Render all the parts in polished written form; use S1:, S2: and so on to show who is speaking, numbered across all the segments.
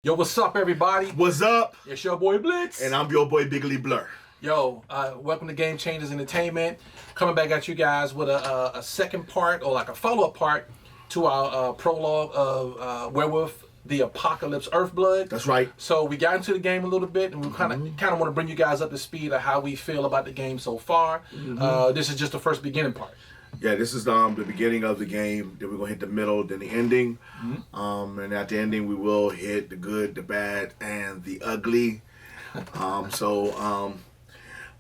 S1: Yo, what's up, everybody?
S2: What's up?
S1: It's your boy Blitz.
S2: And I'm your boy Blitz&Blurr.
S1: Yo, welcome to Game Changers Entertainment. Coming back at you guys with a second part, or like a follow-up part to our prologue of Werewolf the Apocalypse, Earthblood.
S2: That's right.
S1: So we got into the game a little bit, and we kind of want to bring you guys up to speed of how we feel about the game so far. This is just the first beginning part.
S2: Yeah, this is the beginning of the game. Then we're going to hit the middle, then the ending. And at the ending, we will hit the good, the bad, and the ugly.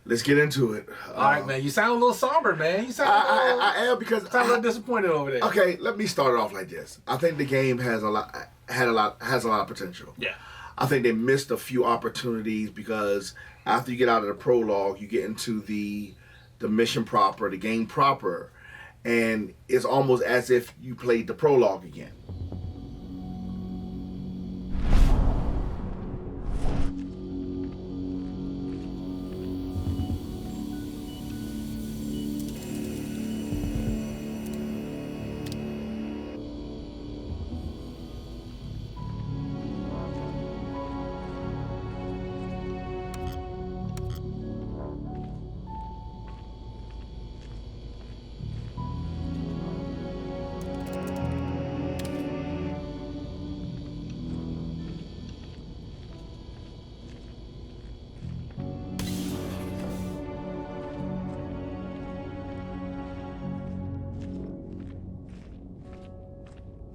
S2: Let's get into it.
S1: All right, man. You sound a little somber, man. You sound
S2: I am because
S1: a little disappointed over there.
S2: Okay, let me start it off like this. I think the game has a lot of potential.
S1: Yeah.
S2: I think they missed a few opportunities because after you get out of the prologue, you get into the mission proper, the game proper, and it's almost as if you played the prologue again.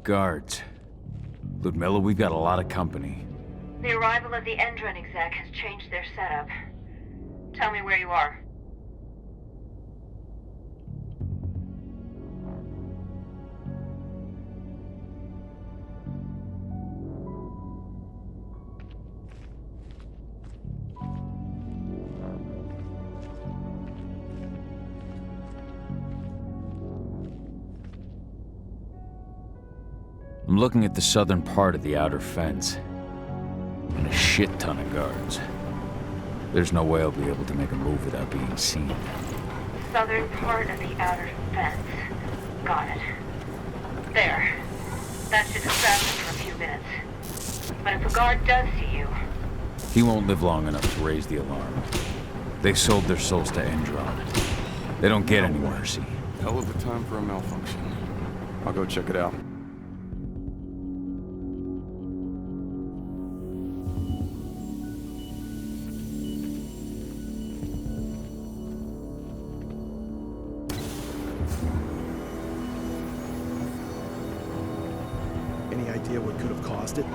S3: Guards. Ludmilla, we've got a lot of company.
S4: The arrival of the Endron exec has changed their setup. Tell me where you are.
S3: I'm looking at the southern part of the outer fence. And a shit ton of guards. There's no way I'll be able to make a move without being seen.
S4: Southern part of the outer fence. Got it. There. That should distract them for a few minutes. But if a guard does see you...
S3: He won't live long enough to raise the alarm. They sold their souls to Endron. They don't get any mercy.
S5: Hell of a time for a malfunction. I'll go check it out.
S6: Any idea what could have caused it?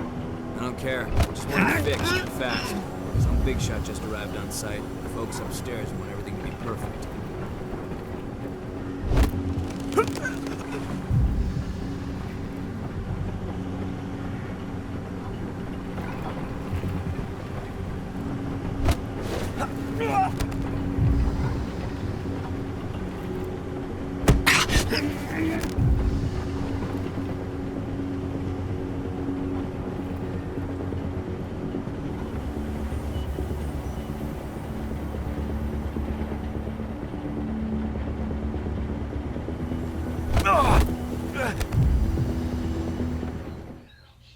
S7: I don't care. Just want it fixed and fast. Some big shot just arrived on site. The folks upstairs want everything to be perfect.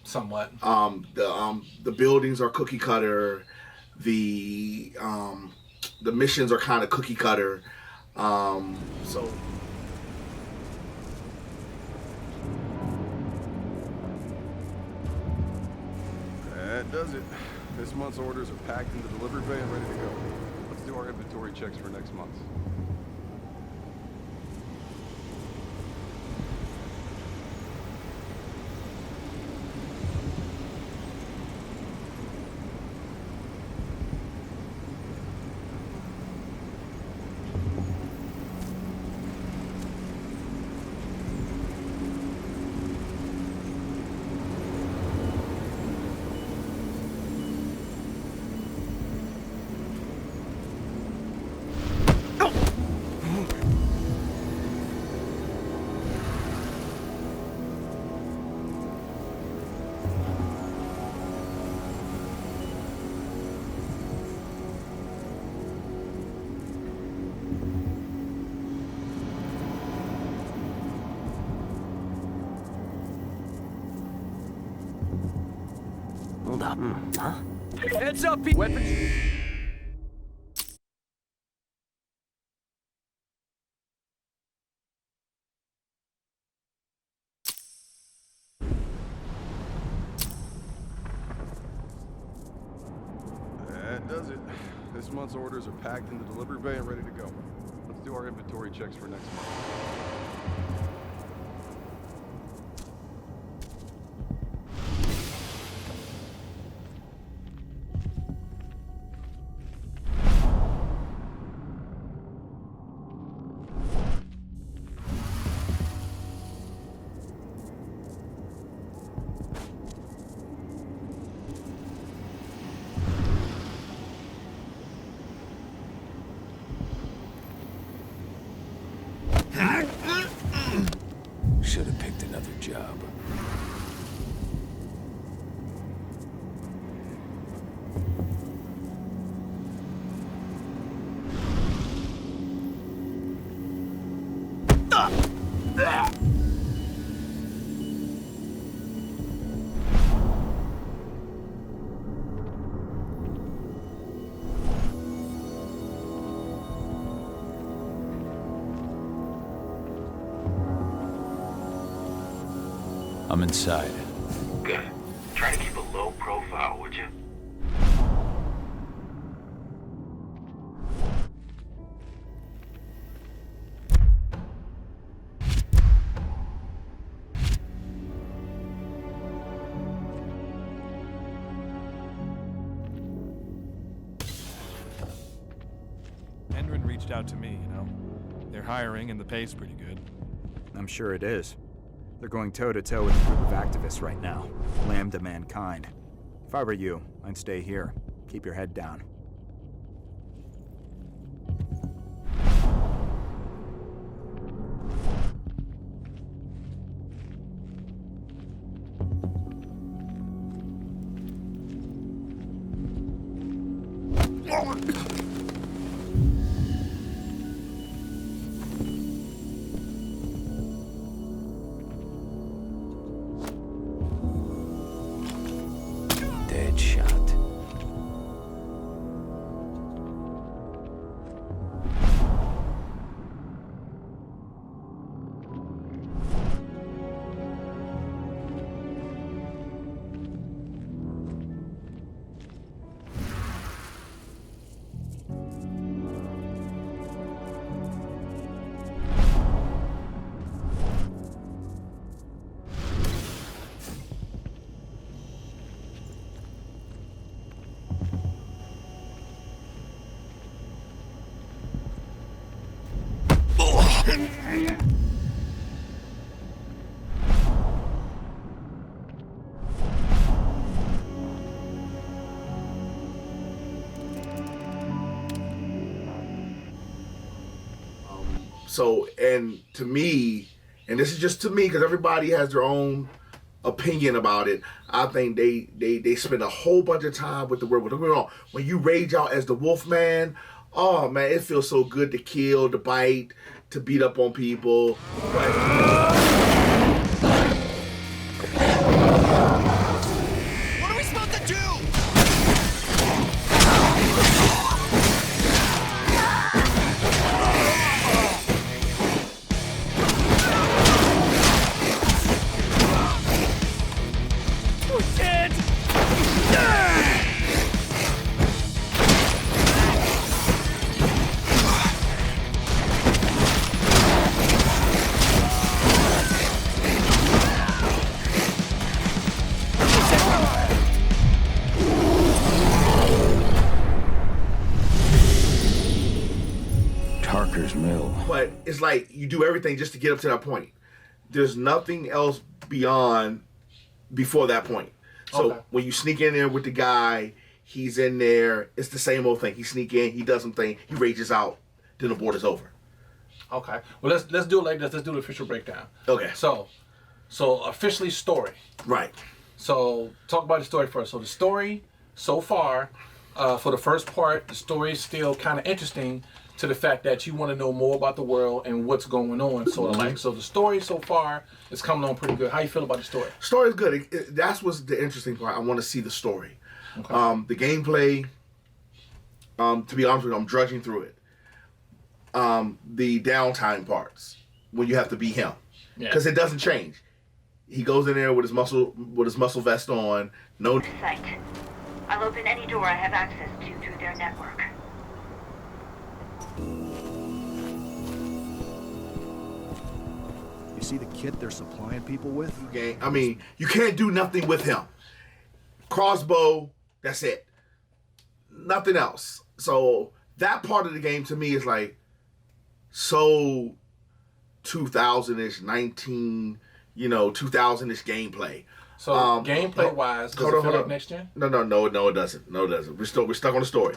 S1: Somewhat.
S2: The buildings are cookie cutter. The missions are kind of cookie cutter. So.
S5: That does it. This month's orders are packed in the delivery bay and ready to go. Let's do our inventory checks for next month.
S8: Hold up. Huh?
S7: Heads up, people! Weapons.
S5: That does it. This month's orders are packed in the delivery bay and ready to go. Let's do our inventory checks for next month.
S3: Should have picked another job. I'm inside.
S9: Good. Try to keep a low profile, would you?
S10: Hendren reached out to me, you know. They're hiring and the pay's pretty good.
S11: I'm sure it is. They're going toe-to-toe with a group of activists right now. Lambda mankind. If I were you, I'd stay here. Keep your head down.
S3: Dead shot.
S2: So, and to me, and this is just to me, because everybody has their own opinion about it, I think they spend a whole bunch of time with the werewolf. Don't get me wrong, when you rage out as the Wolfman, oh man, it feels so good to kill, to bite, to beat up on people.
S7: What are we supposed to do? We're dead!
S3: Tarker's Mill.
S2: But it's like you do everything just to get up to that point. There's nothing else before that point. So
S1: Okay.
S2: when you sneak in there with the guy, he's in there. It's the same old thing. He sneak in, he does something, he rages out, then the board is over.
S1: Okay. Well, let's do it like this. Let's do the official breakdown.
S2: Okay.
S1: So officially story.
S2: Right.
S1: So talk about the story first. So the story so far For the first part, the story is still kind of interesting to the fact that you want to know more about the world and what's going on, sort of like. So the story so far is coming on pretty good. How you feel about the story?
S2: Story is good. That's what's the interesting part. I want to see the story.
S1: Okay.
S2: The gameplay, to be honest with you, I'm drudging through it. The downtime parts, when you have to be him. Because it doesn't change. He goes in there with his muscle vest on. No
S4: Site. I'll open any door I have access to through their network.
S6: You see the kit they're supplying people with?
S2: I mean, you can't do nothing with him. Crossbow, that's it. Nothing else. So that part of the game to me is like so 2000-ish, 2000-ish gameplay.
S1: So gameplay-wise, does it feel like next gen?
S2: No, it doesn't. No, it doesn't. We're stuck on the story.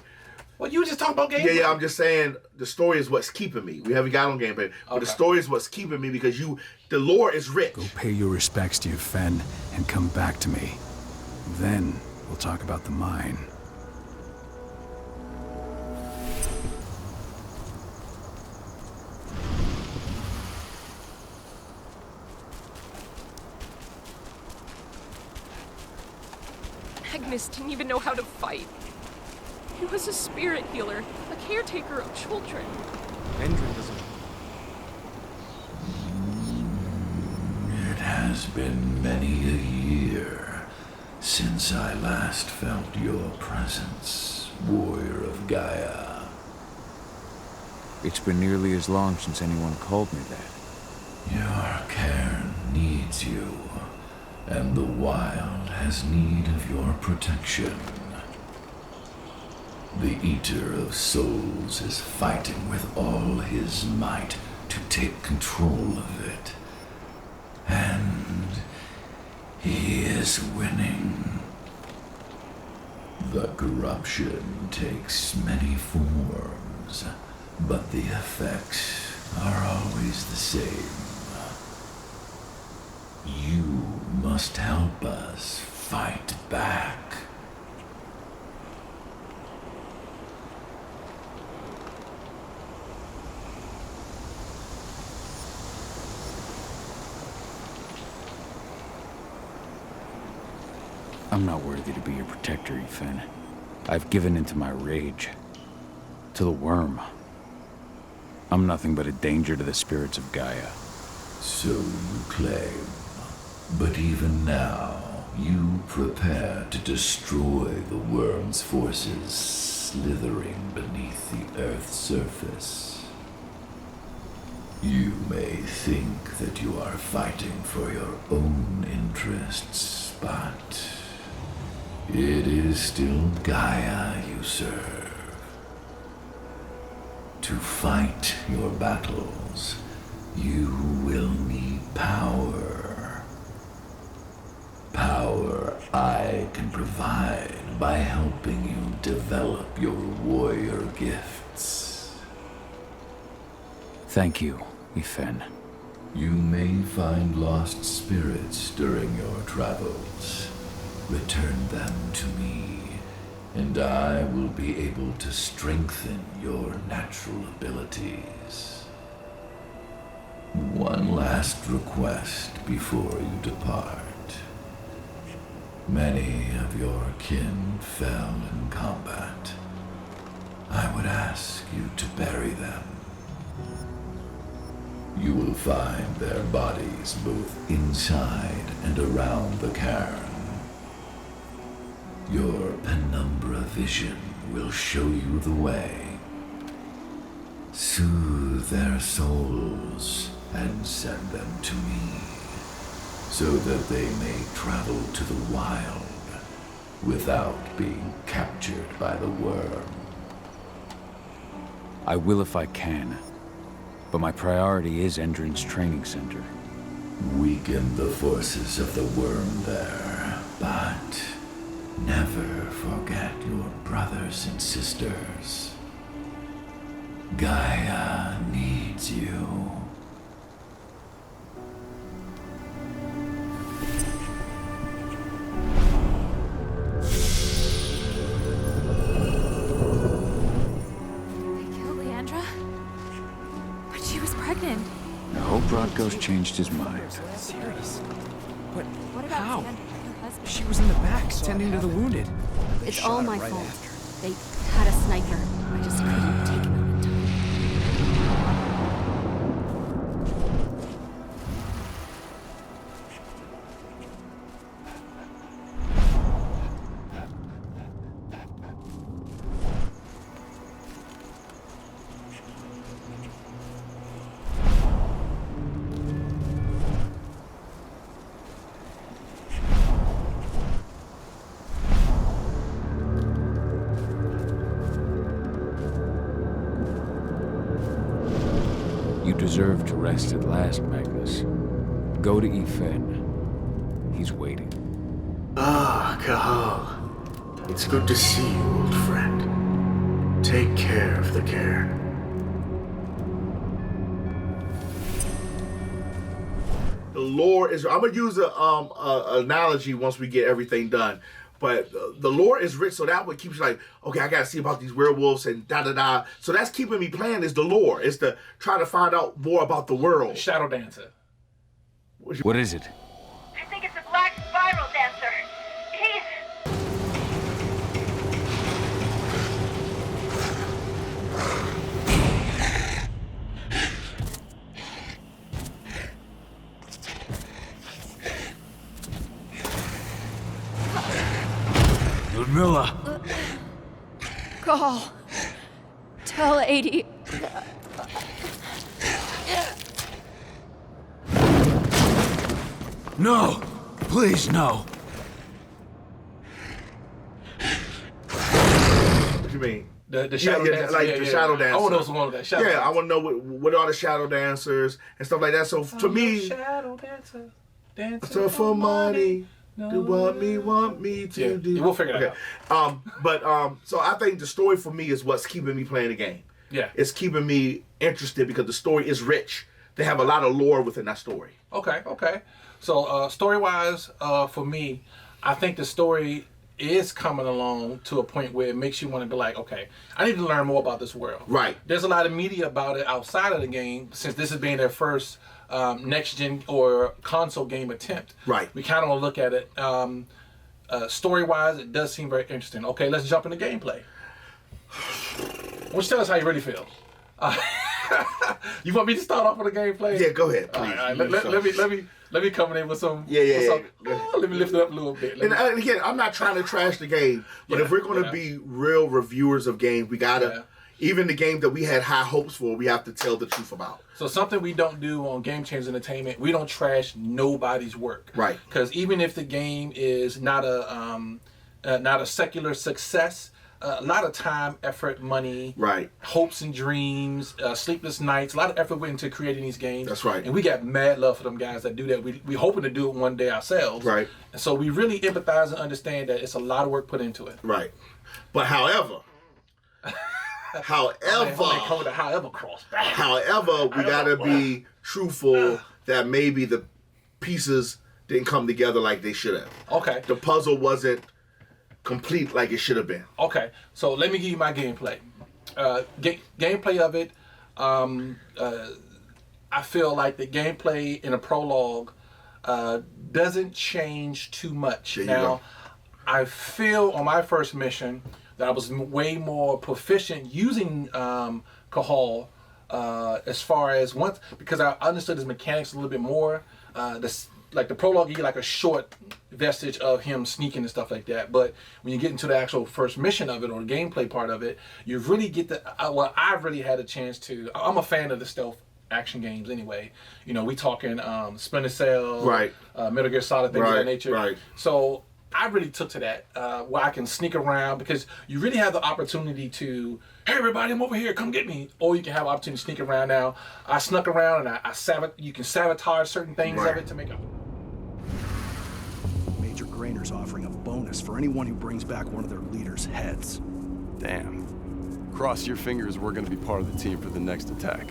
S1: Well, you were just talking about gameplay.
S2: Yeah, I'm just saying the story is what's keeping me. We haven't got on gameplay, but the story is what's keeping me because the lore is rich.
S8: Go pay your respects to your Fen and come back to me. Then we'll talk about the mine.
S12: Agnes didn't even know how to fight. He was a spirit healer, a caretaker of children.
S10: Endrin doesn't.
S9: It has been many a year since I last felt your presence, warrior of Gaia.
S3: It's been nearly as long since anyone called me that.
S9: Your cairn needs you, and the wild has need of your protection. The Eater of Souls is fighting with all his might to take control of it. And he is winning. The corruption takes many forms, but the effects are always the same. You must help us fight back.
S3: I'm not worthy to be your protector, Ethan. I've given into my rage. To the worm. I'm nothing but a danger to the spirits of Gaia.
S9: So you claim. But even now, you prepare to destroy the worm's forces slithering beneath the Earth's surface. You may think that you are fighting for your own interests, but it is still Gaia you serve. To fight your battles, you will need power. Power I can provide by helping you develop your warrior gifts.
S3: Thank you, Ethan.
S9: You may find lost spirits during your travels. Return them to me, and I will be able to strengthen your natural abilities. One last request before you depart. Many of your kin fell in combat. I would ask you to bury them. You will find their bodies both inside and around the cairn. Your penumbra vision will show you the way. Soothe their souls and send them to me, so that they may travel to the wild without being captured by the worm.
S3: I will if I can, but my priority is Endrin's training center.
S9: Weaken the forces of the worm there, but never forget your brothers and sisters. Gaia needs you.
S3: ghost changed his mind.
S11: Serious? But
S13: What about
S11: how?
S13: Sandra, her husband?
S11: She was in the back, tending to the wounded. They
S13: It's
S11: shot
S13: all
S11: her
S13: my
S11: right
S13: fault.
S11: after.
S13: They had a sniper. I just couldn't take him out in time.
S3: You deserve to rest at last, Magnus. Go to Ethan. He's waiting.
S2: Ah, Cahal. It's good to see you, old friend. Take care of the care. The lore is. I'm gonna use a analogy once we get everything done. But the lore is rich, so that what keeps you like, okay, I gotta see about these werewolves and da da da. So that's keeping me playing is the lore, is to try to find out more about the world.
S1: Shadow Dancer.
S3: What is it?
S4: I think it's a black spiral dancer. He's...
S3: Ludmilla!
S12: Call. Tell 80.
S3: No! Please, no!
S2: What you mean?
S1: The shadow dancer.
S2: like
S1: yeah,
S2: the
S1: yeah.
S2: shadow dancer.
S1: I want to know some more of that shadow
S2: Yeah, I
S1: dancer.
S2: want to know what are the shadow dancers and stuff like that. So to me,
S1: Shadow dancer. Dancer
S2: so for money, do what me want me to
S1: Yeah,
S2: do.
S1: we'll figure it
S2: out. So I think the story for me is what's keeping me playing the game.
S1: Yeah.
S2: It's keeping me interested because the story is rich. They have a lot of lore within that story.
S1: Okay. So story-wise, for me, I think the story is coming along to a point where it makes you want to be like, okay, I need to learn more about this world.
S2: Right.
S1: There's a lot of media about it outside of the game, since this is being their first next-gen or console game attempt.
S2: Right.
S1: We kind of want to look at it. Story-wise, it does seem very interesting. Okay, let's jump into gameplay. Why don't you tell us how you really feel? You want me to start off with the gameplay?
S2: Yeah, go ahead, please.
S1: All right, let me come in with some.
S2: Yeah.
S1: Let me lift it up a little bit.
S2: And again, I'm not trying to trash the game, but if we're going to be real reviewers of games, we gotta. Even the game that we had high hopes for, we have to tell the truth about.
S1: So something we don't do on Game Changers Entertainment, we don't trash nobody's work.
S2: Right.
S1: Because even if the game is not a secular success, a lot of time, effort, money,
S2: right,
S1: hopes and dreams, sleepless nights, a lot of effort went into creating these games.
S2: That's right.
S1: And we got mad love for them guys that do that. We hoping to do it one day ourselves.
S2: Right.
S1: And so we really empathize and understand that it's a lot of work put into it.
S2: Right. But however,
S1: come with the however cross.
S2: However, we gotta be truthful that maybe the pieces didn't come together like they should have.
S1: Okay.
S2: The puzzle wasn't complete like it should have been.
S1: Okay, so let me give you my gameplay. Gameplay of it, I feel like the gameplay in a prologue doesn't change too much. Now, I feel on my first mission that I was way more proficient using Cahal as far as once, because I understood his mechanics a little bit more. Like the prologue, you get like a short vestige of him sneaking and stuff like that. But when you get into the actual first mission of it or the gameplay part of it, you really get I've really had a chance to. I'm a fan of the stealth action games anyway. You know, we talking Splinter Cell,
S2: right?
S1: Metal Gear Solid, things of that nature.
S2: Right.
S1: So I really took to that where I can sneak around, because you really have the opportunity to, hey everybody, I'm over here, come get me. Or you can have the opportunity to sneak around. Now, I snuck around and you can sabotage certain things of it to make up.
S6: Major Grainer's offering a bonus for anyone who brings back one of their leaders' heads.
S5: Damn. Cross your fingers we're gonna be part of the team for the next attack.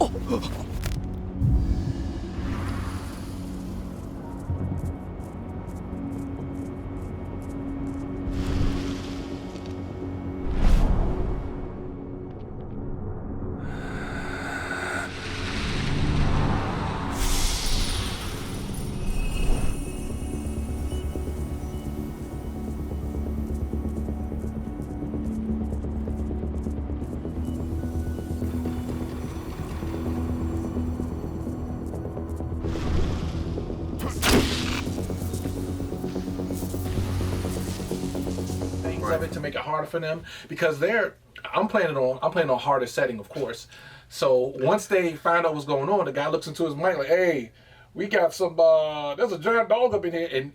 S1: Of it to make it harder for them, because I'm playing on harder setting, of course. So once they find out what's going on, the guy looks into his mic like, "Hey, we got some there's a giant dog up in here," and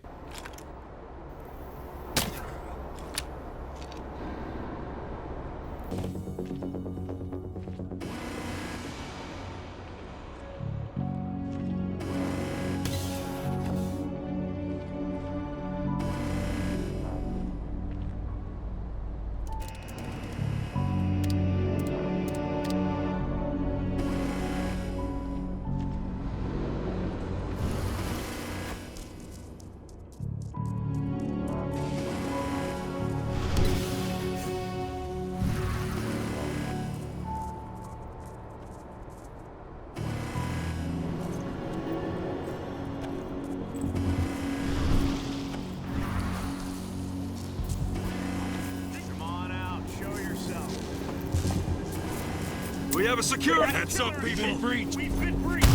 S14: We have a security. Heads up, people. We've been breached.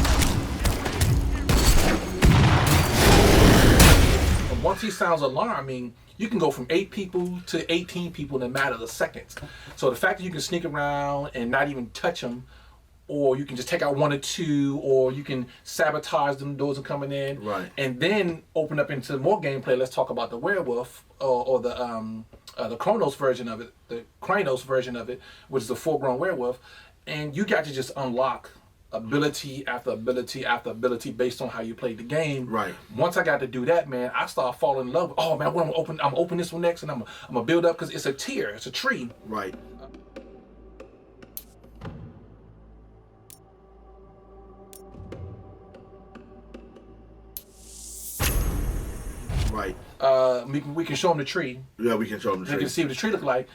S1: And once he sounds alarming, you can go from 8 people to 18 people in a matter of seconds. So the fact that you can sneak around and not even touch them, or you can just take out 1 or 2, or you can sabotage them doors are coming in,
S2: right? And
S1: then open up into more gameplay. Let's talk about the werewolf or the Kronos version of it, which is the full-grown werewolf. And you got to just unlock ability after ability after ability based on how you played the game.
S2: Right.
S1: Once I got to do that, man, I started falling in love. Oh man, I'm gonna open this one next, and I'm gonna build up, because it's a tier, it's a tree.
S2: Right. Right.
S1: We can show them the tree.
S2: Yeah, we can show them the tree.
S1: They can see what the tree look like.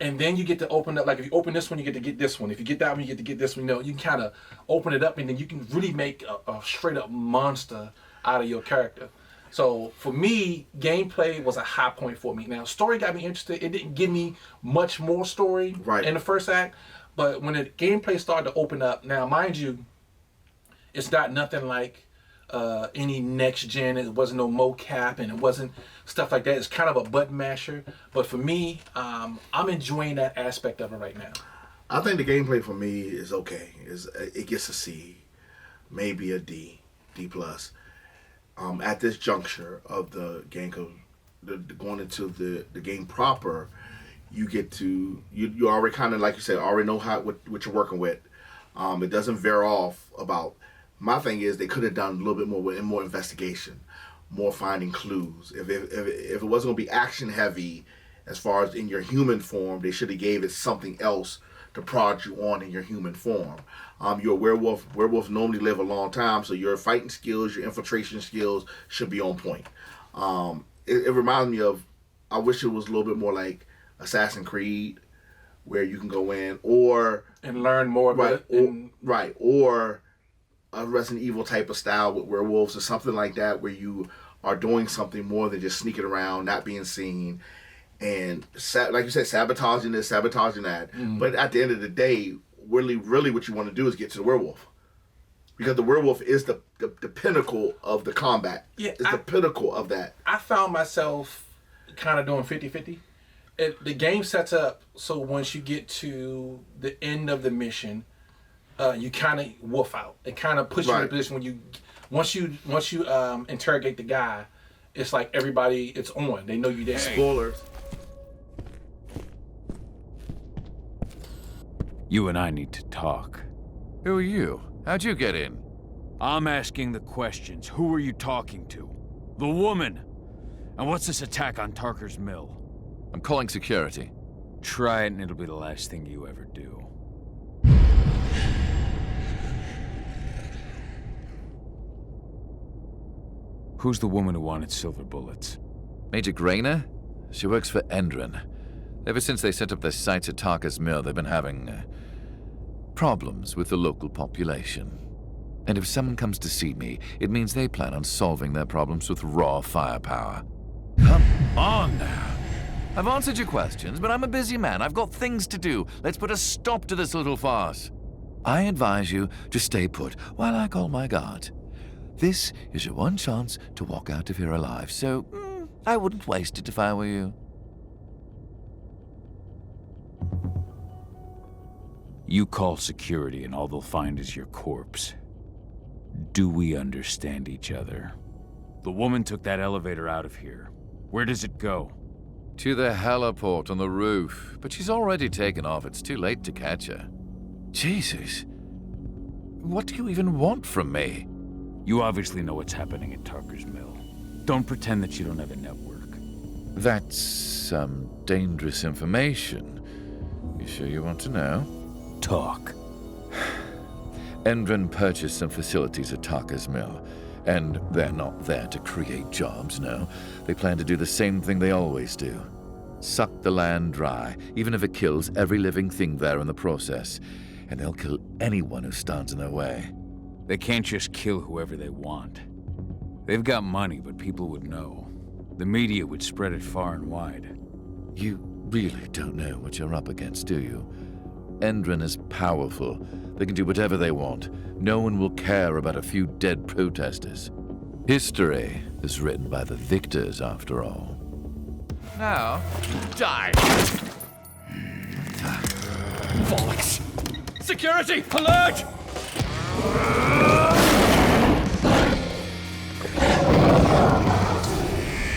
S1: And then you get to open up, like if you open this one, you get to get this one. If you get that one, you get to get this one. You know, you can kind of open it up, and then you can really make a straight up monster out of your character. So for me, gameplay was a high point for me. Now, story got me interested. It didn't give me much more story in the first act, but when the gameplay started to open up, now mind you, it's not nothing like any next gen. It wasn't no mocap, and it wasn't stuff like that. It's kind of a button masher, but for me, I'm enjoying that aspect of it right now.
S2: I think the gameplay for me is okay. It gets a C, maybe a D plus. At this juncture of the game, going into the game proper, you get to you already kind of, like you said, already know what you're working with. It doesn't veer off about. My thing is, they could have done a little bit more investigation, more finding clues. If it wasn't going to be action heavy, as far as in your human form, they should have gave it something else to prod you on in your human form. You're a werewolf. Werewolves normally live a long time, so your fighting skills, your infiltration skills should be on point. It reminds me of, I wish it was a little bit more like Assassin's Creed, where you can go in
S1: and learn more about
S2: it. Or a Resident Evil type of style with werewolves or something like that, where you are doing something more than just sneaking around, not being seen, and like you said, sabotaging this, sabotaging that. But at the end of the day, really what you want to do is get to the werewolf, because the werewolf is the pinnacle of the combat. Yeah, it's the pinnacle of that.
S1: I found myself kind of doing 50-50. The game sets up so once you get to the end of the mission, you kind of wolf out. It kind of puts you in a position when once you interrogate the guy, it's like everybody, it's on. They know you there.
S2: Spoilers.
S3: You and I need to talk.
S15: Who are you? How'd you get in?
S3: I'm asking the questions. Who are you talking to? The woman. And what's this attack on Tarker's mill?
S15: I'm calling security.
S3: Try it and it'll be the last thing you ever do. Who's the woman who wanted silver bullets?
S15: Major Grainer? She works for Endron. Ever since they set up their sites at Tarka's Mill, they've been having problems with the local population. And if someone comes to see me, it means they plan on solving their problems with raw firepower. Come on now. I've answered your questions, but I'm a busy man. I've got things to do. Let's put a stop to this little farce. I advise you to stay put while I call my guard. This is your one chance to walk out of here alive, so I wouldn't waste it if I were you.
S3: You call security and all they'll find is your corpse. Do we understand each other? The woman took that elevator out of here. Where does it go?
S15: To the heliport on the roof. But she's already taken off. It's too late to catch her. Jesus. What do you even want from me?
S3: You obviously know what's happening at Tarka's Mill. Don't pretend that you don't have a network.
S15: That's some dangerous information. You sure you want to know?
S3: Talk.
S15: Endron purchased some facilities at Tarka's Mill. And they're not there to create jobs, no. They plan to do the same thing they always do. Suck the land dry, even if it kills every living thing there in the process. And they'll kill anyone who stands in their way.
S3: They can't just kill whoever they want. They've got money, but people would know. The media would spread it far and wide.
S15: You really don't know what you're up against, do you? Endron is powerful. They can do whatever they want. No one will care about a few dead protesters. History is written by the victors, after all. Now, die!
S14: Bollocks! Security! Alert!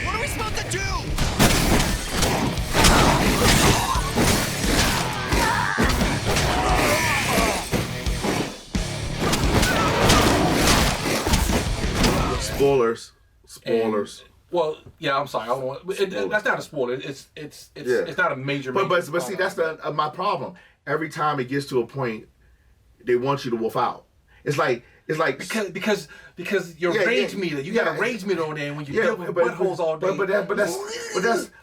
S16: What are we supposed to do?
S2: Spoilers. Spoilers.
S1: Well, yeah, I'm sorry. I don't want, that's not a spoiler. It's not a major.
S2: But see, that's my problem. Every time it gets to a point, they want you to wolf out. It's like
S1: because your rage meter. You got a rage meter on there when you deal with buttholes all day.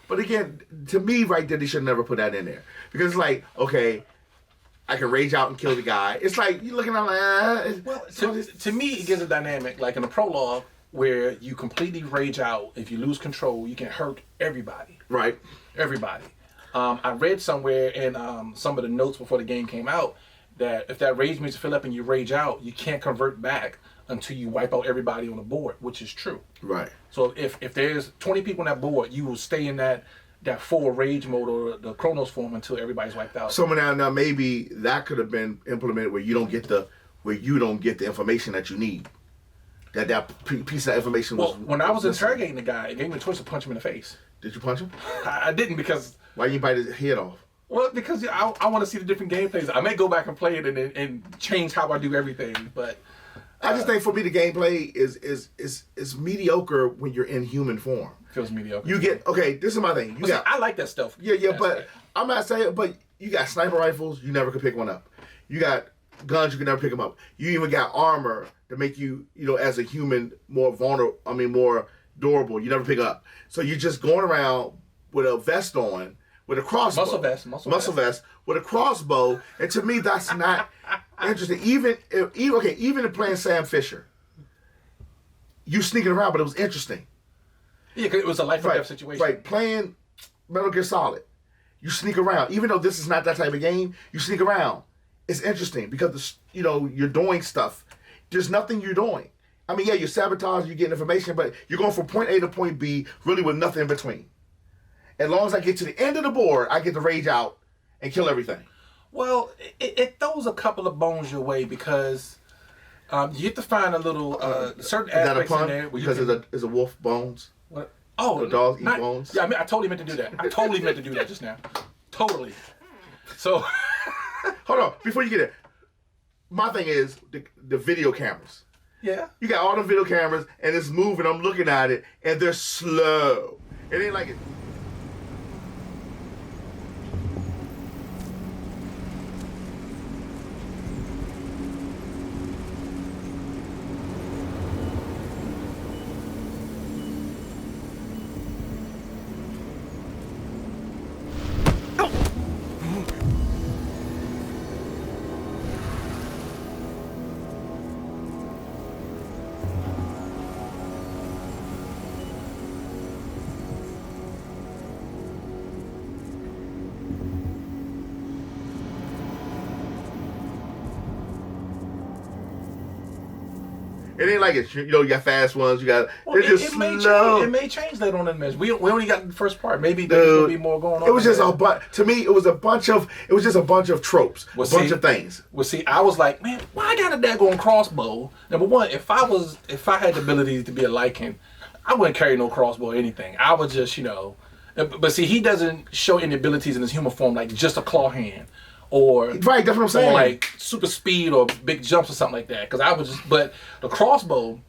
S2: But again, to me, right there, they should never put that in there because it's like, okay, I can rage out and kill the guy. It's like you looking at like,
S1: well, to me, it gives a dynamic like in the prologue where you completely rage out. If you lose control, you can hurt everybody.
S2: Right.
S1: Everybody. I read somewhere in some of the notes before the game came out that if that rage meter fill up and you rage out, you can't convert back until you wipe out everybody on the board, which is true.
S2: Right.
S1: So if there's 20 people on that board, you will stay in that full rage mode or the Chronos form until everybody's wiped out.
S2: So now maybe that could have been implemented where you don't get the information that you need. That piece of information was.
S1: Well, when I was interrogating the guy, it gave me a choice to punch him in the face.
S2: Did you punch him?
S1: I didn't because.
S2: Why didn't you bite his head off?
S1: Well, because I want to see the different gameplays. I may go back and play it and change how I do everything, but.
S2: I just think for me the gameplay is mediocre when you're in human form.
S1: Feels mediocre.
S2: You get this is my thing.
S1: I like that stuff.
S2: Yeah, but I'm not saying. But you got sniper rifles, you never could pick one up. You got guns, you can never pick them up. You even got armor to make you, as a human, more vulnerable. I mean, more durable. You never pick up. So you're just going around with a vest on, with a crossbow. Muscle vest with a crossbow, and to me that's not interesting. Even in playing Sam Fisher, you sneaking around, but it was interesting.
S1: Yeah, because it was a life or death situation.
S2: Right, playing Metal Gear Solid, you sneak around. Even though this is not that type of game, you sneak around. It's interesting because you're doing stuff. There's nothing you're doing. I mean, yeah, you sabotage, you get information, but you're going from point A to point B, really with nothing in between. As long as I get to the end of the board, I get to rage out and kill everything.
S1: Well, it throws a couple of bones your way because you get to find a little certain aspects in there.
S2: Because it's a wolf bones.
S1: What? Oh,
S2: the dogs eat bones.
S1: Yeah, I mean, I totally meant to do that. I totally meant to do that just now. Totally. So,
S2: hold on, before you get it, my thing is the video cameras.
S1: Yeah.
S2: You got all the video cameras and it's moving. I'm looking at it and they're slow. It ain't like it. It ain't like it. You know, you got fast ones. You got.
S1: Well,
S2: It's just slow.
S1: It may change later on in the match. We only got the first part. Maybe there's gonna be more going on.
S2: It was just to me, it was just a bunch of tropes,
S1: Well,
S2: a bunch of things.
S1: Well, see, I was like, man, why I got a daggone crossbow? Number one, if I had the ability to be a Lycan, I wouldn't carry no crossbow or anything. I would just, but see, he doesn't show any abilities in his human form, like just a claw hand. Or
S2: right, that's what I'm saying.
S1: Or like super speed or big jumps or something like that. Because but the crossbow,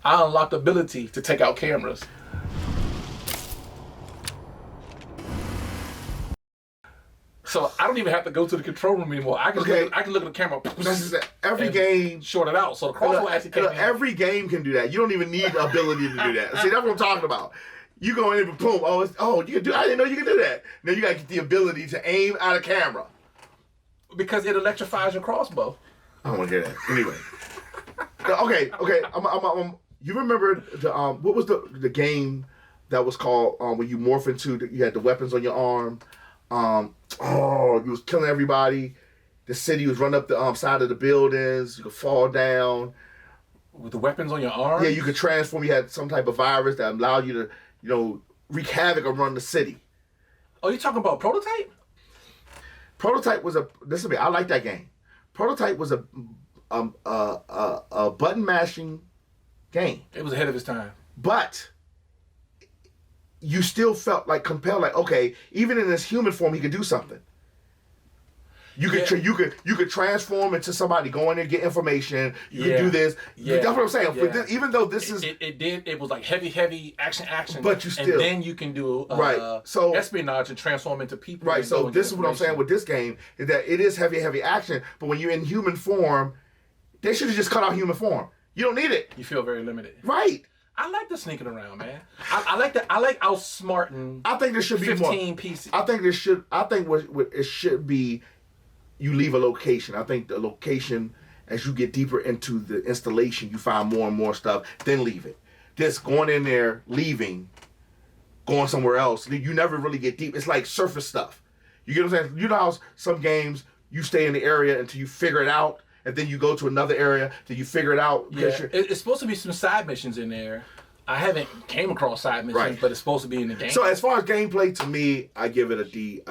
S1: I unlocked the ability to take out cameras. So I don't even have to go to the control room anymore. I can look at the camera.
S2: Every game
S1: short it out. So the crossbow actually came in.
S2: Every game can do that. You don't even need the ability to do that. See, that's what I'm talking about. You go in and boom. You can do. I didn't know you could do that. Now you got to get the ability to aim out of camera.
S1: Because it electrifies your crossbow.
S2: I don't want to hear that. Anyway. Okay. You remember what was the game that was called when you morph into you had the weapons on your arm? You was killing everybody. The city was running up the side of the buildings. You could fall down.
S1: With the weapons on your arm?
S2: Yeah, you could transform. You had some type of virus that allowed you to, wreak havoc around the city.
S1: Oh, you talking about Prototype?
S2: Prototype was I like that game. Prototype was a button mashing game.
S1: It was ahead of its time.
S2: But you still felt like compelled, like, okay, even in his human form, he could do something. You could transform into somebody, go in there, get information. You could do this.
S1: Yeah.
S2: That's what I'm saying.
S1: Yeah.
S2: This, even though this is
S1: it was like heavy action.
S2: But you still,
S1: and then you can do espionage and transform into people.
S2: Right. So this is what I'm saying with this game is that it is heavy action. But when you're in human form, they should have just cut out human form. You don't need it.
S1: You feel very limited.
S2: Right.
S1: I like the sneaking around, man. I like that. I like outsmarting.
S2: I think there should be
S1: 15 pieces.
S2: I think what it should be. You leave a location. I think the location, as you get deeper into the installation, you find more and more stuff. Then leave it. Just going in there, leaving, going somewhere else. You never really get deep. It's like surface stuff. You get what I'm saying? You know how some games you stay in the area until you figure it out, and then you go to another area till you figure it out.
S1: Yeah, it's supposed to be some side missions in there. I haven't came across side missions, but it's supposed to be in the game.
S2: So as far as gameplay, to me, I give it a D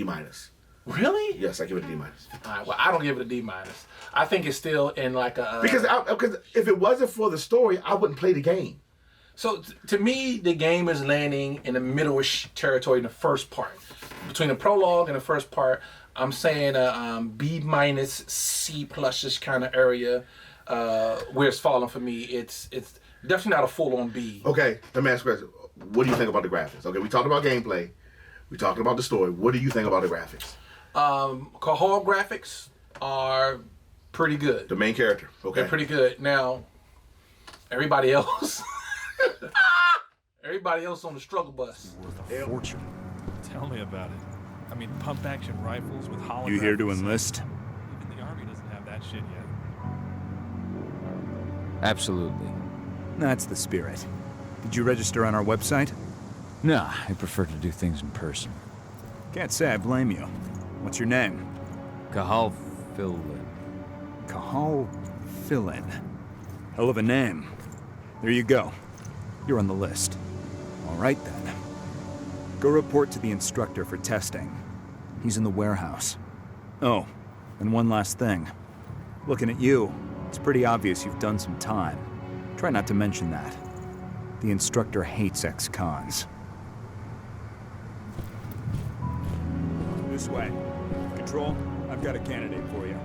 S2: minus.
S1: Really?
S2: Yes, I give it a D minus.
S1: All right, well, I don't give it a D minus. I think it's still in like a...
S2: Because if it wasn't for the story, I wouldn't play the game.
S1: So to me, the game is landing in the middle-ish territory in the first part. Between the prologue and the first part, I'm saying B minus, C plus-ish kind of area where it's falling for me. It's definitely not a full-on B.
S2: Okay, let me ask you a question. What do you think about the graphics? Okay, we talked about gameplay. We talked about the story. What do you think about the graphics?
S1: Cahal graphics are pretty good.
S2: The main character, okay.
S1: They're pretty good. Now, everybody else, on the struggle bus.
S10: Worth a fortune. Tell me about it. I mean, pump-action rifles with holographic...
S11: You here to enlist?
S10: Even the Army doesn't have that shit yet.
S3: Absolutely.
S11: That's the spirit. Did you register on our website?
S3: Nah, I prefer to do things in person.
S11: Can't say I blame you. What's your name?
S3: Cahal Fillin.
S11: Cahal Fillin. Hell of a name. There you go. You're on the list. All right, then. Go report to the instructor for testing. He's in the warehouse. Oh, and one last thing. Looking at you, it's pretty obvious you've done some time. Try not to mention that. The instructor hates ex-cons. This way. Control, I've got a candidate for you.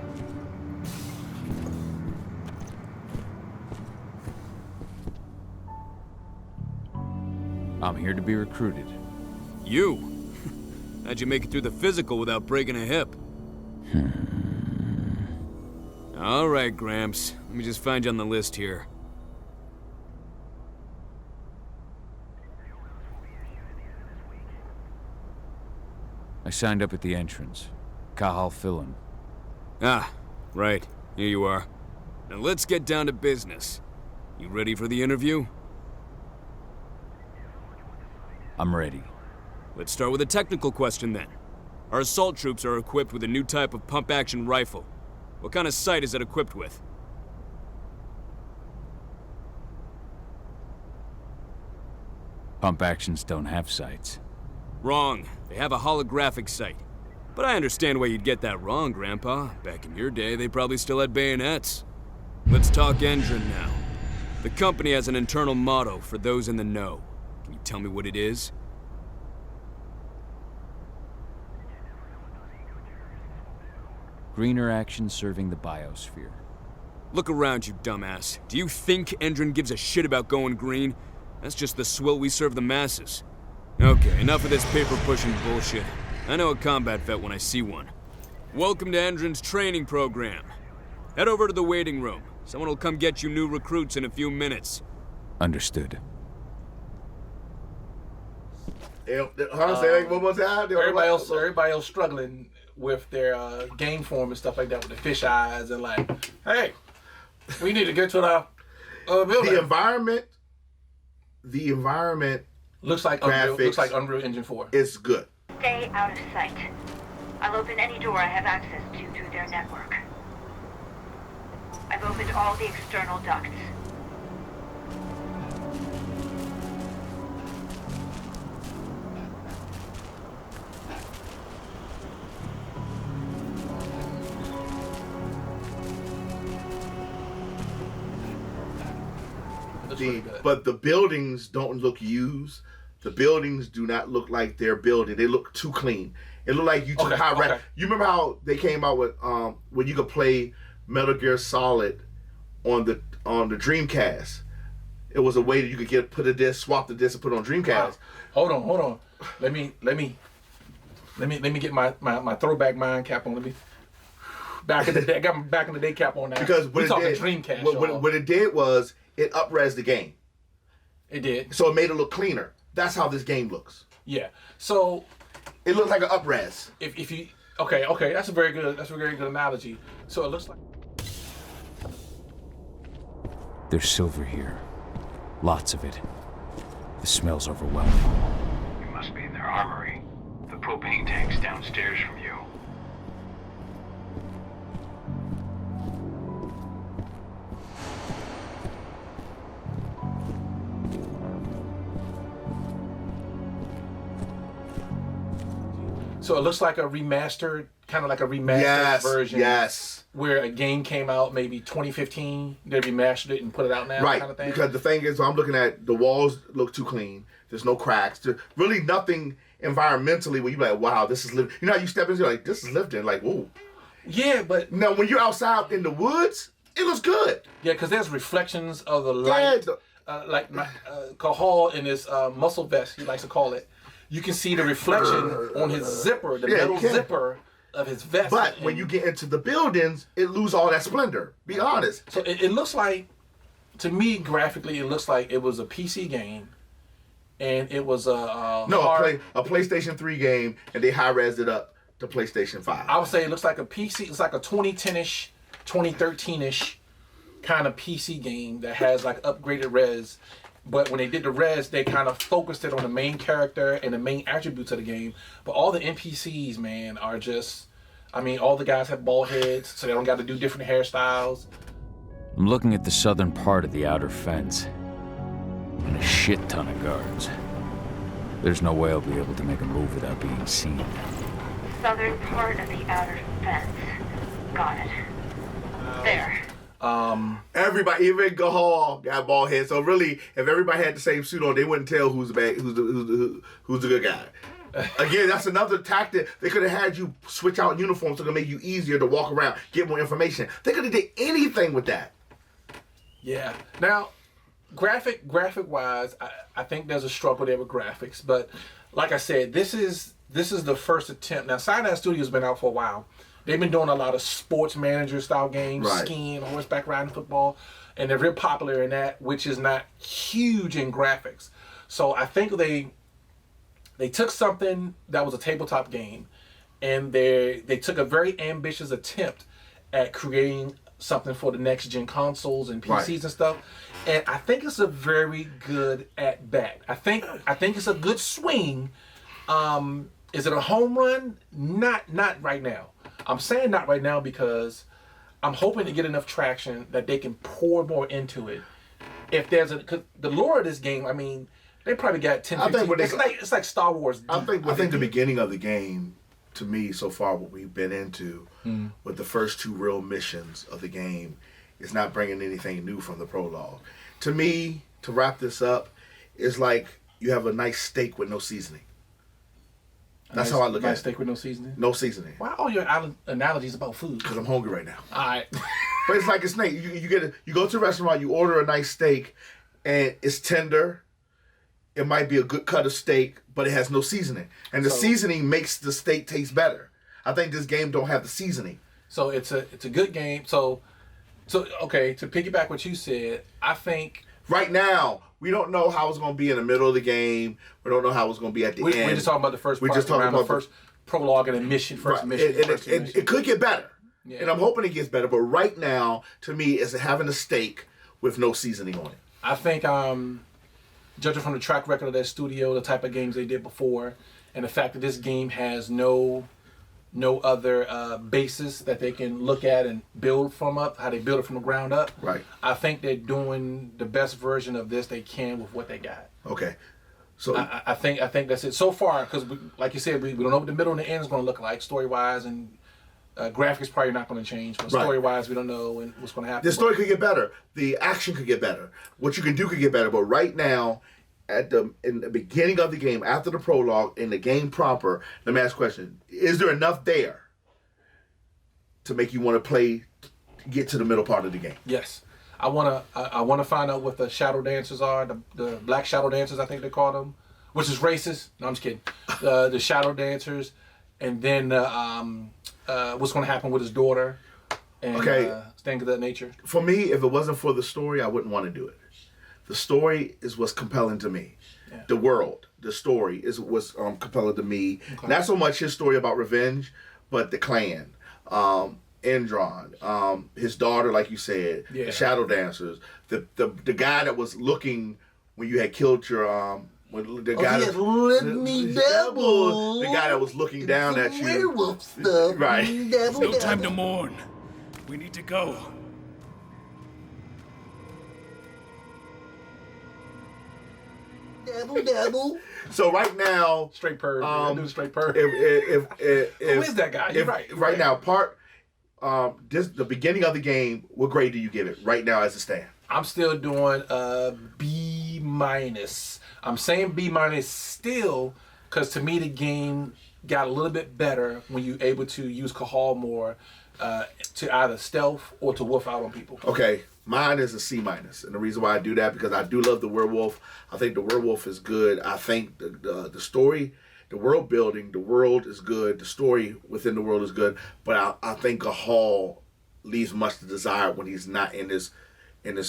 S3: I'm here to be recruited.
S7: You? How'd you make it through the physical without breaking a hip? All right, Gramps. Let me just find you on the list here.
S3: I signed up at the entrance. Cahal Fillin.
S7: Ah, right. Here you are. Now let's get down to business. You ready for the interview?
S3: I'm ready.
S7: Let's start with a technical question then. Our assault troops are equipped with a new type of pump-action rifle. What kind of sight is it equipped with?
S3: Pump actions don't have sights.
S7: Wrong. They have a holographic sight. But I understand why you'd get that wrong, Grandpa. Back in your day, they probably still had bayonets. Let's talk engine now. The company has an internal motto for those in the know. Can you tell me what it is?
S3: Greener action serving the biosphere.
S7: Look around you, dumbass. Do you think Endron gives a shit about going green? That's just the swill we serve the masses. Okay, enough of this paper-pushing bullshit. I know a combat vet when I see one. Welcome to Endron's training program. Head over to the waiting room. Someone will come get you new recruits in a few minutes.
S3: Understood.
S2: Say that one more time.
S1: Everybody else struggling with their game form and stuff like that with the fish eyes and like, hey, we need to get to the building.
S2: The environment
S1: looks like Unreal Engine 4.
S2: It's good.
S4: Stay out of sight. I'll open any door I have access to through their network. I've opened all the external ducts.
S2: But the buildings don't look used. The buildings do not look like their building. They look too clean. It looked like you took You remember how they came out with when you could play Metal Gear Solid on the Dreamcast. It was a way that you could put a disc, swap the disc, and put it on Dreamcast.
S1: Wow. Hold on. Let me get my throwback mind cap on. Let me back in the day. I got my back in the day cap on now.
S2: Because
S1: we talking Dreamcast.
S2: What it did was it up-res the game.
S1: It did.
S2: So it made it look cleaner. That's how this game looks.
S1: Yeah. So
S2: it looks like an up-res.
S1: If you okay, that's a very good analogy. So it looks like
S3: there's silver here. Lots of it. The smell's overwhelming.
S16: You must be in their armory. The propane tank's downstairs from you.
S1: So it looks like a remastered version.
S2: Yes.
S1: Where a game came out maybe 2015, they remastered it and put it out now,
S2: right?
S1: Kind of thing.
S2: Because the thing is, I'm looking at the walls look too clean. There's no cracks. There's really nothing environmentally where you're like, wow, this is lived. You know how you step into like this is lived in, like, whoa.
S1: Yeah, but
S2: now when you're outside in the woods, it looks good.
S1: Yeah, because there's reflections of the light, like Cahal in his muscle vest, he likes to call it. You can see the reflection on his zipper, the metal zipper of his vest.
S2: But when you get into the buildings, it loses all that splendor. Be honest.
S1: So it looks like, to me, graphically, it looks like it was a PC game, and it was a
S2: PlayStation 3 game, and they high-resed it up to PlayStation 5.
S1: I would say it looks like a PC. It's like a 2010-ish, 2013-ish kind of PC game that has like upgraded res. But when they did the res, they kind of focused it on the main character and the main attributes of the game. But all the NPCs, man, are just... I mean, all the guys have bald heads, so they don't got to do different hairstyles.
S3: I'm looking at the southern part of the outer fence. And a shit ton of guards. There's no way I'll be able to make a move without being seen.
S4: Southern part of the outer fence. Got it. There.
S2: Everybody, even Gahal got bald head. So really, if everybody had the same suit on, they wouldn't tell who's the good guy. Again, that's another tactic. They could have had you switch out uniforms so it could make you easier to walk around, get more information. They could have did anything with that.
S1: Yeah. Now, graphic wise, I think there's a struggle there with graphics. But like I said, this is the first attempt. Now, Cyanide Studios has been out for a while. They've been doing a lot of sports manager style games, skiing, horseback riding, football, and they're real popular in that, which is not huge in graphics. So I think they took something that was a tabletop game, and they took a very ambitious attempt at creating something for the next gen consoles and PCs and stuff. And I think it's a very good at bat. I think it's a good swing. Is it a home run? Not right now. I'm saying not right now because I'm hoping to get enough traction that they can pour more into it. If there's cause the lore of this game, I mean, They probably got 10, 15. It's like Star Wars.
S2: I think the beginning of the game, to me, so far, what we've been into with the first 2 real missions of the game is not bringing anything new from the prologue. To me, to wrap this up, it's like you have a nice steak with no seasoning. That's how I look at it.
S1: Steak with no seasoning?
S2: No seasoning.
S1: Why all your analogies about food?
S2: Because I'm hungry right now.
S1: All right.
S2: But it's like a snake. You go to a restaurant, you order a nice steak, and it's tender. It might be a good cut of steak, but it has no seasoning. And the seasoning makes the steak taste better. I think this game don't have the seasoning.
S1: So it's a good game. So okay, to piggyback what you said, I think
S2: right now we don't know how it's going to be in the middle of the game. We don't know how it's going to be at the end.
S1: We're just talking about the first part. We're just talking about the first prologue and a mission, mission.
S2: It could get better. Yeah. And I'm hoping it gets better. But right now, to me, it's having a steak with no seasoning on it.
S1: I think, judging from the track record of that studio, the type of games they did before, and the fact that this game has no other basis that they can look at and build from up, how they build it from the ground up.
S2: Right.
S1: I think they're doing the best version of this they can with what they got.
S2: Okay. So
S1: I think that's it so far, because like you said, we don't know what the middle and the end is going to look like story wise, and graphics probably not going to change, but story wise we don't know what's going to happen.
S2: The story could get better. The action could get better. What you can do could get better. But right now, in the beginning of the game, after the prologue, in the game proper, let me ask a question: is there enough there to make you want to get to the middle part of the game?
S1: Yes. I wanna find out what the shadow dancers are, the black shadow dancers, I think they call them, which is racist. No, I'm just kidding. The shadow dancers, and then what's going to happen with his daughter, and things of that nature.
S2: For me, if it wasn't for the story, I wouldn't want to do it. The story is what's compelling to me. Yeah. The world, the story is what's compelling to me. Okay. Not so much his story about revenge, but the clan. Endron, his daughter, like you said, the shadow dancers, the guy that was looking when you had killed your the guy that let me dabble. The guy that was looking down at you.
S14: Werewolf stuff.
S2: Right.
S14: No time to mourn. We need to go.
S13: Dabble.
S2: So right now,
S1: straight purr. Do straight purr.
S2: If
S1: who is that guy? You're right.
S2: Now, the beginning of the game, what grade do you give it right now as it stands?
S1: I'm still doing B-. I'm saying B- still because to me the game got a little bit better when you're able to use Cahal more to either stealth or to wolf out on people.
S2: Okay, mine is a C-. And the reason why I do that, because I do love the werewolf. I think the werewolf is good. I think the story, the world building, the world is good. The story within the world is good. But I think Cahal leaves much to desire when he's not in this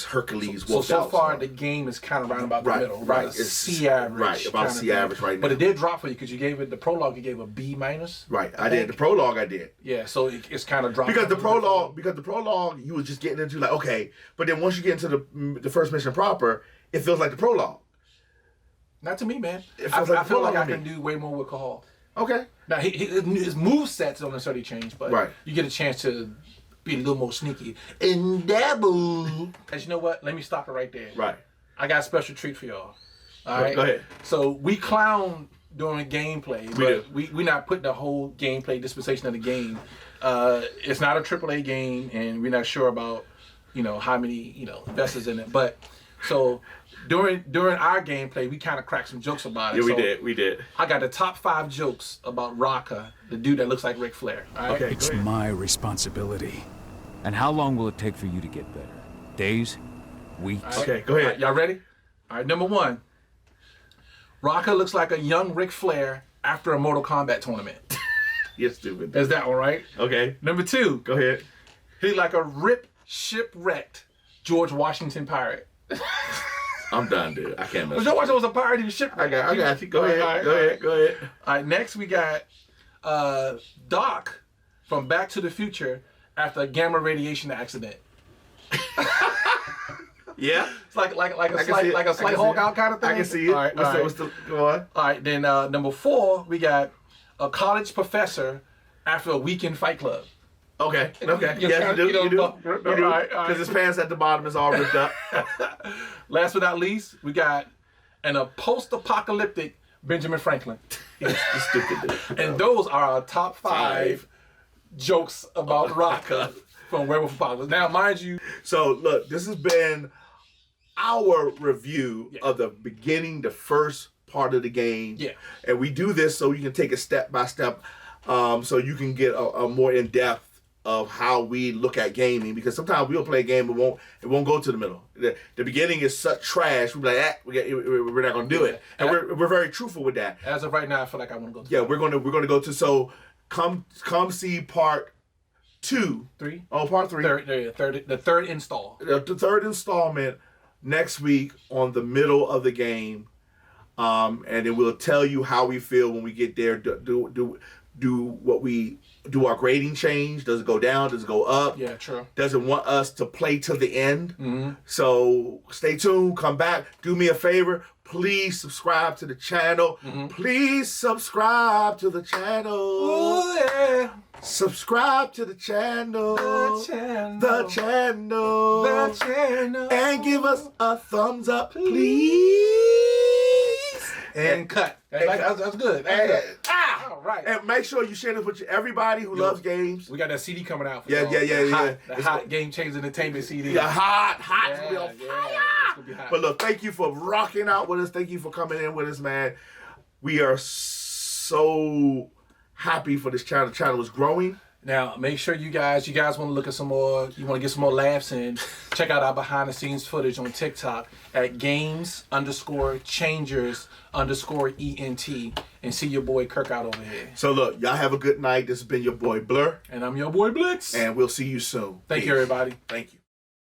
S2: Hercules wolf.
S1: So far the game is kind of around about the middle. Right. It's C average.
S2: Right, about C average right now.
S1: But it did drop for you because you gave it the prologue. You gave a B-.
S2: Right, I did the prologue. I did.
S1: Yeah, so it's kind of dropped
S2: because the prologue you was just getting into like okay, but then once you get into the first mission proper, it feels like the prologue.
S1: Not to me, man. I feel like I can do way more with Cahal.
S2: Okay.
S1: Now his movesets don't necessarily change, but you get a chance to be a little more sneaky and dabble. As you know what? Let me stop it right there.
S2: Right.
S1: I got a special treat for y'all. All right.
S2: Go ahead.
S1: So we clown during gameplay, but we're not putting the whole gameplay dispensation of the game. It's not a AAA game, and we're not sure about how many investors in it. But so during our gameplay, we kind of cracked some jokes about it.
S2: Yeah, we did.
S1: I got the top 5 jokes about Raka, the dude that looks like Ric Flair. All right?
S8: Okay, it's my responsibility.
S3: And how long will it take for you to get better? Days? Weeks?
S1: Right.
S2: Okay, go ahead.
S1: All right, y'all ready? All right, number 1. Raka looks like a young Ric Flair after a Mortal Kombat tournament.
S2: You're stupid.
S1: There's that one, right?
S2: Okay.
S1: Number 2.
S2: Go ahead.
S1: He's like a shipwrecked George Washington pirate.
S2: I'm done, dude. I can't mess.
S1: George Washington was a pirate. He was shipwrecked.
S2: I got you. Go ahead. Go ahead.
S1: All right. Next, we got Doc from Back to the Future after a gamma radiation accident.
S2: Yeah.
S1: It's like a slight Hulk out kind of thing.
S2: I can see it.
S1: All right.
S2: Go on.
S1: All right. Then number 4, we got a college professor after a weekend Fight Club.
S2: Okay. Yes, you do. Because his pants at the bottom is all ripped up.
S1: Last but not least, we got and a post-apocalyptic Benjamin Franklin.
S2: It's stupid.
S1: And those are our top 5 jokes about Raka from Werewolf the Apocalypse. Now, mind you...
S2: So, look, this has been our review of the beginning, the first part of the game.
S1: Yeah.
S2: And we do this so you can take it step by step, so you can get a more in-depth of how we look at gaming, because sometimes we'll play a game but it won't go to the middle. The beginning is such trash. We're like, we're not gonna do it, and we're very truthful with that.
S1: As of right now, I feel like I want to go to.
S2: Yeah, we're gonna go to. So come see part 2,
S1: 3.
S2: Oh, part 3.
S1: The third install.
S2: The third installment next week on the middle of the game, and then we'll tell you how we feel when we get there. Do our grading change? Does it go down? Does it go up?
S1: Yeah, true.
S2: Does it want us to play to the end?
S1: Mm-hmm.
S2: So stay tuned. Come back. Do me a favor. Please subscribe to the channel.
S1: Mm-hmm.
S2: Please subscribe to the channel.
S1: Oh, yeah.
S2: Subscribe to the channel.
S1: The channel.
S2: The channel.
S1: The channel.
S2: And give us a thumbs up, please.
S1: And cut. That's good. That's good. All right.
S2: And make sure you share this with everybody who loves games.
S1: We got that CD coming out. For
S2: Yeah.
S1: The hot Game Changers Entertainment CD.
S2: Yeah, hot.
S1: Yeah,
S2: It's gonna be on
S1: it's gonna be hot.
S2: But look, thank you for rocking out with us. Thank you for coming in with us, man. We are so happy for this channel. The channel is growing.
S1: Now, make sure you guys want to look at some more, you want to get some more laughs in, check out our behind the scenes footage on TikTok at games_changers_ENT and see your boy Kirk out over here.
S2: So look, y'all have a good night. This has been your boy Blur.
S1: And I'm your boy Blitz.
S2: And we'll see you soon.
S1: Thank you, everybody.
S2: Thank you.